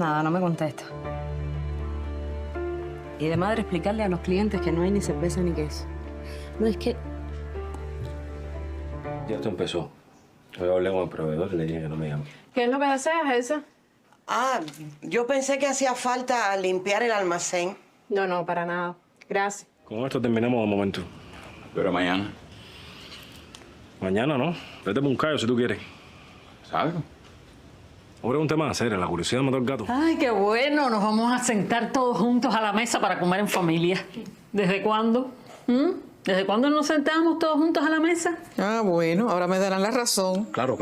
Nada, no me contesta. Y de madre explicarle a los clientes que no hay ni cerveza ni queso. No, es que... Ya esto empezó. Hoy hablé con el proveedor y le dije que no me llame. ¿Qué es lo que haces, Elsa? Yo pensé que hacía falta limpiar el almacén. No, para nada. Gracias. Con esto terminamos de momento. Pero mañana. Mañana, ¿no? Vete por un callo si tú quieres. ¿Sabes? Ahora es un tema serio, la curiosidad mató al gato. Ay, qué bueno. Nos vamos a sentar todos juntos a la mesa para comer en familia. ¿Desde cuándo? ¿Desde cuándo nos sentamos todos juntos a la mesa? Ah, bueno, ahora me darán la razón. Claro.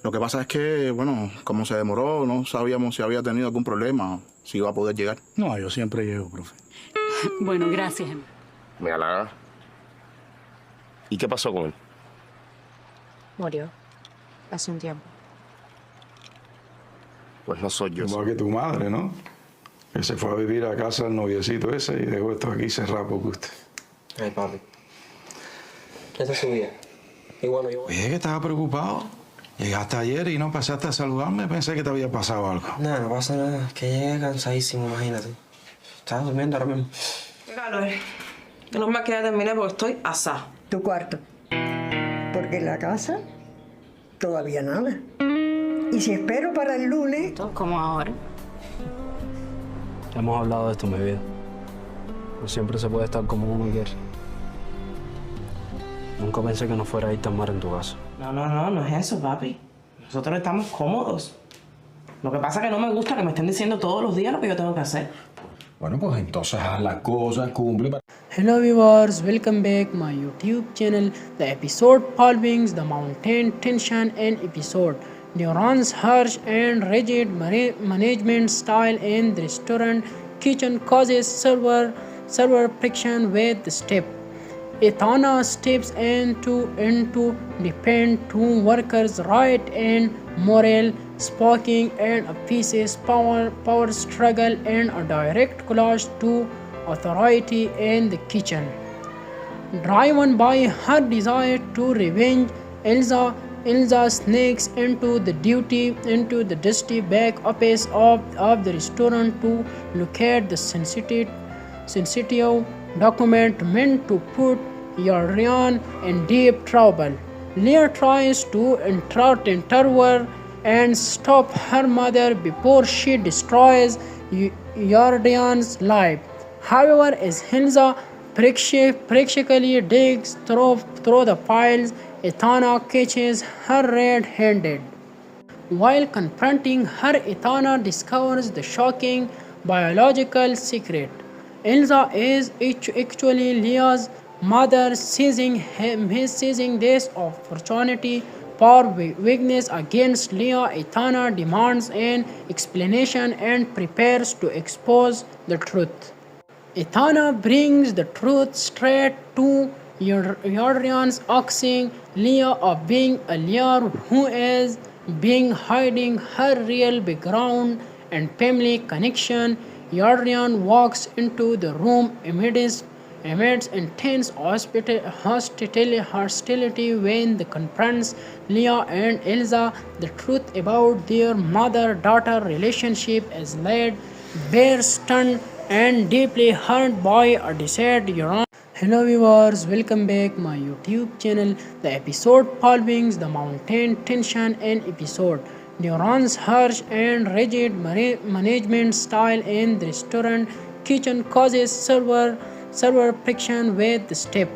Lo que pasa es que, bueno, como se demoró, no sabíamos si había tenido algún problema, si iba a poder llegar. No, yo siempre llego, profe. Bueno, gracias. Me halaga. ¿Y qué pasó con él? Murió. Hace un tiempo. Pues no soy yo. Igual que tu madre, ¿no? Que se fue a vivir a casa del noviecito ese y dejó esto aquí cerrado porque usted. Ay, papi. Esa es su vida. Y bueno, yo... Oye, que estaba preocupado. Llegaste ayer y no pasaste a saludarme. Pensé que te había pasado algo. Nada, no pasa nada. Que llegué cansadísimo, imagínate. Estaba durmiendo ahora mismo. Claro, no me queda terminar porque estoy asada. Tu cuarto. Porque en la casa todavía nada. Y si espero para el lunes... ¿Cómo ahora? Hemos hablado de esto, mi vida. No siempre se puede estar como uno quiere. Nunca pensé que no fuera a ir tan mal en tu casa. No es eso, papi. Nosotros estamos cómodos. Lo que pasa es que no me gusta que me estén diciendo todos los días lo que yo tengo que hacer. Bueno, pues entonces haz las cosas, cumple. Hello viewers, welcome back my YouTube channel. The episode following the mountain tension and episode Duran's harsh and rigid management style in the restaurant kitchen causes server friction with the step. Ethana steps into defend two workers' right and moral sparking and a faces power struggle and a direct clash to authority in the kitchen. Driven by her desire to revenge, Elsa sneaks into the dusty back office of the restaurant to locate the sensitive document meant to put Yardian in deep trouble. Leah tries to intervene and stop her mother before she destroys Yardian's life. However, as Hilda practically digs through the files, Ethana catches her red-handed. While confronting her, Ethana discovers the shocking biological secret. Elsa is actually Leah's mother, seizing this opportunity for weakness against Leah. Ethana demands an explanation and prepares to expose the truth. Ethana brings the truth straight to Yardian's, accusing Leah of being a liar who is hiding her real background and family connection. Yardian walks into the room amidst intense hostility when they confronts Leah and Elsa. The truth about their mother-daughter relationship is laid bare, stunned and deeply hurt by a deceased Yardian. Hello viewers, welcome back my YouTube channel. The episode following the mountain tension and episode Duran's harsh and rigid management style in the restaurant kitchen causes server friction with the step.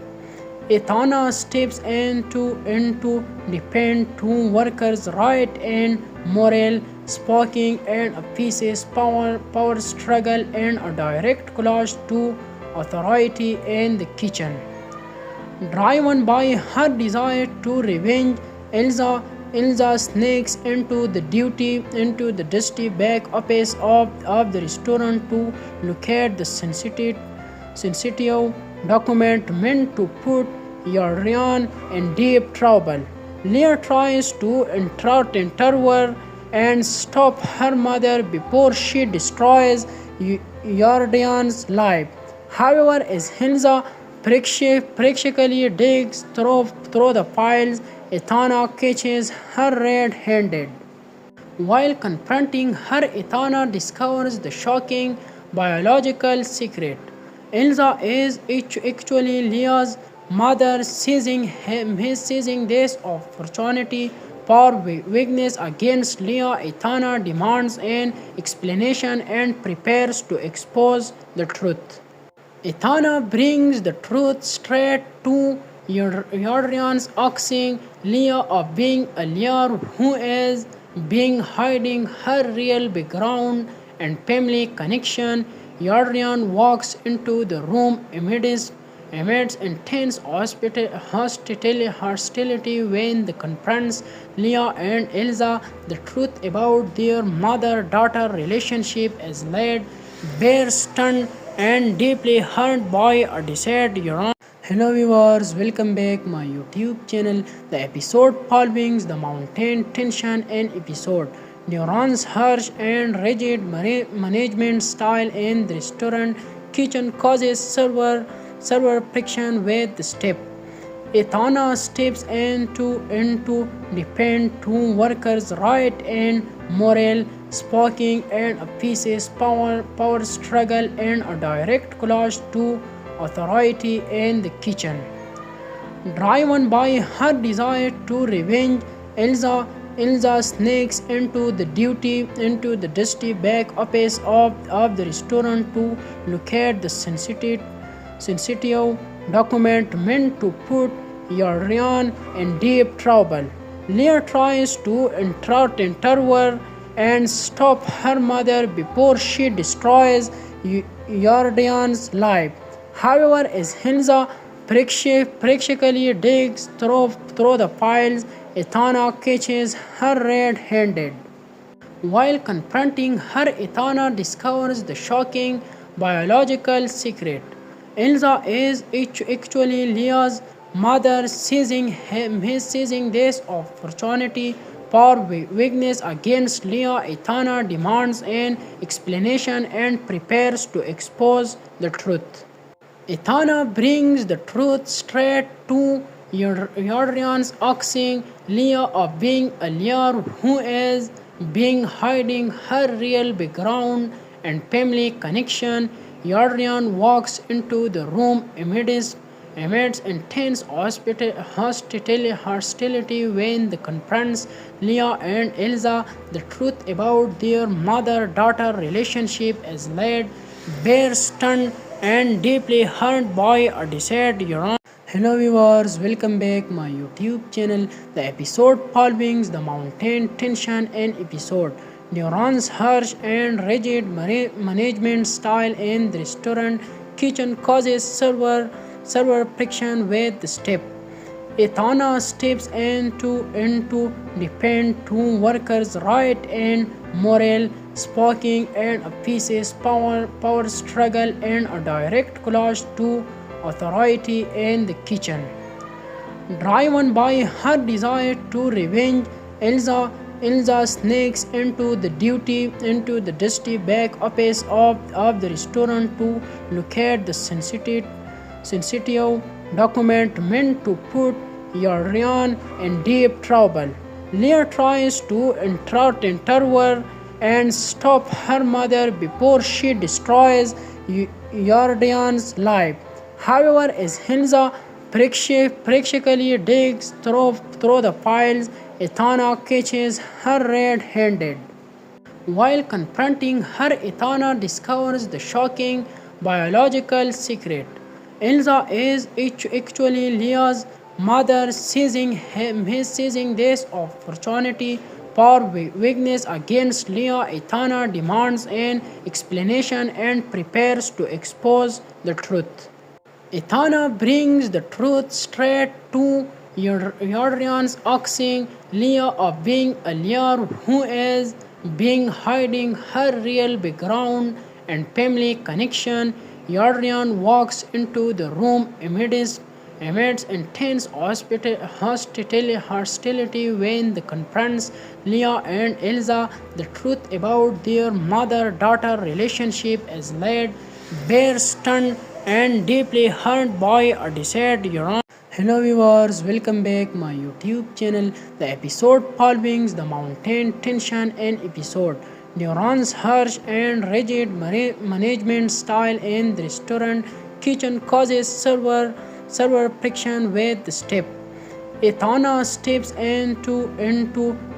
Ethana steps into defend two workers' right and moral sparking and a faces power struggle and a direct clash to authority in the kitchen. Driven by her desire to revenge, Elsa sneaks into the dusty back office of the restaurant to locate the sensitive document meant to put Yardian in deep trouble. Leah tries to intervene and stop her mother before she destroys Yardian's life. However, as Hilda practically digs through the files, Ethana catches her red-handed. While confronting her, Ethana discovers the shocking biological secret. Elsa is actually Leah's mother, seizing this opportunity for weakness against Leah. Ethana demands an explanation and prepares to expose the truth. Ethana brings the truth straight to Yardrian's, accusing Leah of being a liar who is being hiding her real background and family connection. Yardrian walks into the room amidst intense hostility when they confronts Leah and Elsa. The truth about their mother-daughter relationship is laid bare, stunned and deeply hurt by a deceased Euron. Hello viewers, welcome back my YouTube channel. The episode following the mountain tension and episode Neuron's harsh and rigid management style in the restaurant kitchen causes server friction with the step. Ethana steps in to defend two workers' right and moral, sparking and appeases power struggle and a direct clash to authority in the kitchen. Driven by her desire to revenge, Elsa sneaks into the dusty back office of the restaurant to locate the sensitive document meant to put Yardrian in deep trouble. Leah tries to intervene and stop her mother before she destroys Yardrian's life. However, as Elsa practically digs through the files, Ethana catches her red-handed. While confronting her, Ethana discovers the shocking biological secret. Elsa is actually Leah's mother, seizing this opportunity for weakness against Leah. Ethana demands an explanation and prepares to expose the truth. Ethana brings the truth straight to Yardrian's, accusing Leah of being a liar who is being hiding her real background and family connection. Yardrian walks into the room amidst intense hostility when they confronts Leah and Elsa. The truth about their mother-daughter relationship is laid bare, stunned and deeply hurt by a deceased Euron. Hello viewers, welcome back my YouTube channel. The episode following the mountain tension and episode Neuron's harsh and rigid management style in the restaurant kitchen causes server friction with the step. Ethana steps in to defend two workers' right and moral, sparking and appeases power struggle and a direct clash to authority in the kitchen. Driven by her desire to revenge, Elsa sneaks into the dusty back office of the restaurant to locate the sensitive document meant to put Yardrian in deep trouble. Leah tries to intervene and stop her mother before she destroys Yardrian's life. However, as Elsa practically digs through the files, Ethana catches her red-handed. While confronting her, Ethana discovers the shocking biological secret. Elsa is actually Leah's mother, seizing this opportunity for weakness against Leah. Ethana demands an explanation and prepares to expose the truth. Ethana brings the truth straight to Yardrian's, accusing Leah of being a liar who is being hiding her real background and family connection. Yardrian walks into the room amidst intense hostility when they confronts Leah and Elsa. The truth about their mother-daughter relationship is laid bare, stunned and deeply hurt by a deceased Euron. Hello viewers, welcome back my YouTube channel. The episode following the mountain tension and episode Neurons harsh and rigid management style in the restaurant kitchen causes server friction with the step. Ethana steps into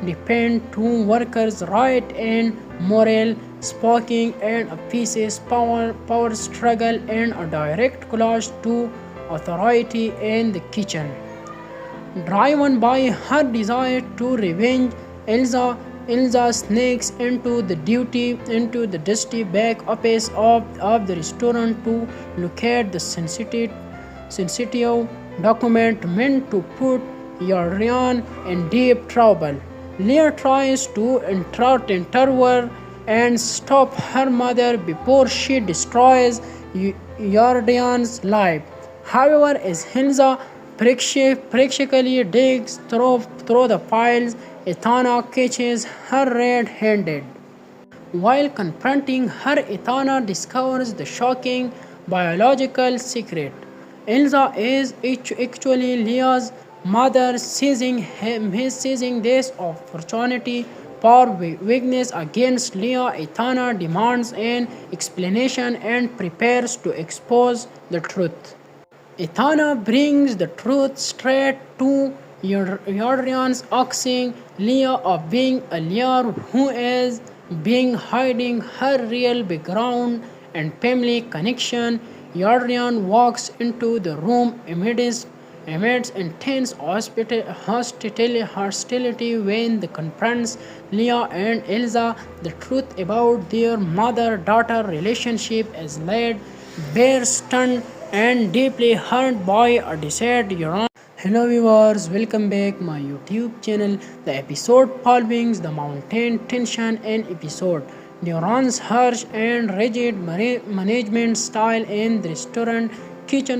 defend two workers' right and morale sparking and a piece's power struggle and a direct clash to authority in the kitchen. Driven by her desire to revenge, Elsa sneaks into the dusty back office of the restaurant to locate the sensitive document meant to put Yarrian in deep trouble. Lear tries to intervene and stop her mother before she destroys Yarrian's life. However, as Hilda practically digs through the files, Ethana catches her red-handed. While confronting her, Ethana discovers the shocking biological secret. Elsa is actually Leah's mother, seizing this opportunity for weakness against Leah. Ethana demands an explanation and prepares to expose the truth. Ethana brings the truth straight to Yarrian's, accusing Leah of being a liar who is hiding her real background and family connection. Yarrian walks into the room amidst intense hostility when they confronts Leah and Elsa. The truth about their mother-daughter relationship is laid bare, stunned and deeply hurt by a deceased Yarrian. Hello viewers, welcome back my YouTube channel. The episode following the mountain tension and episode Neurons harsh and rigid management style in the restaurant kitchen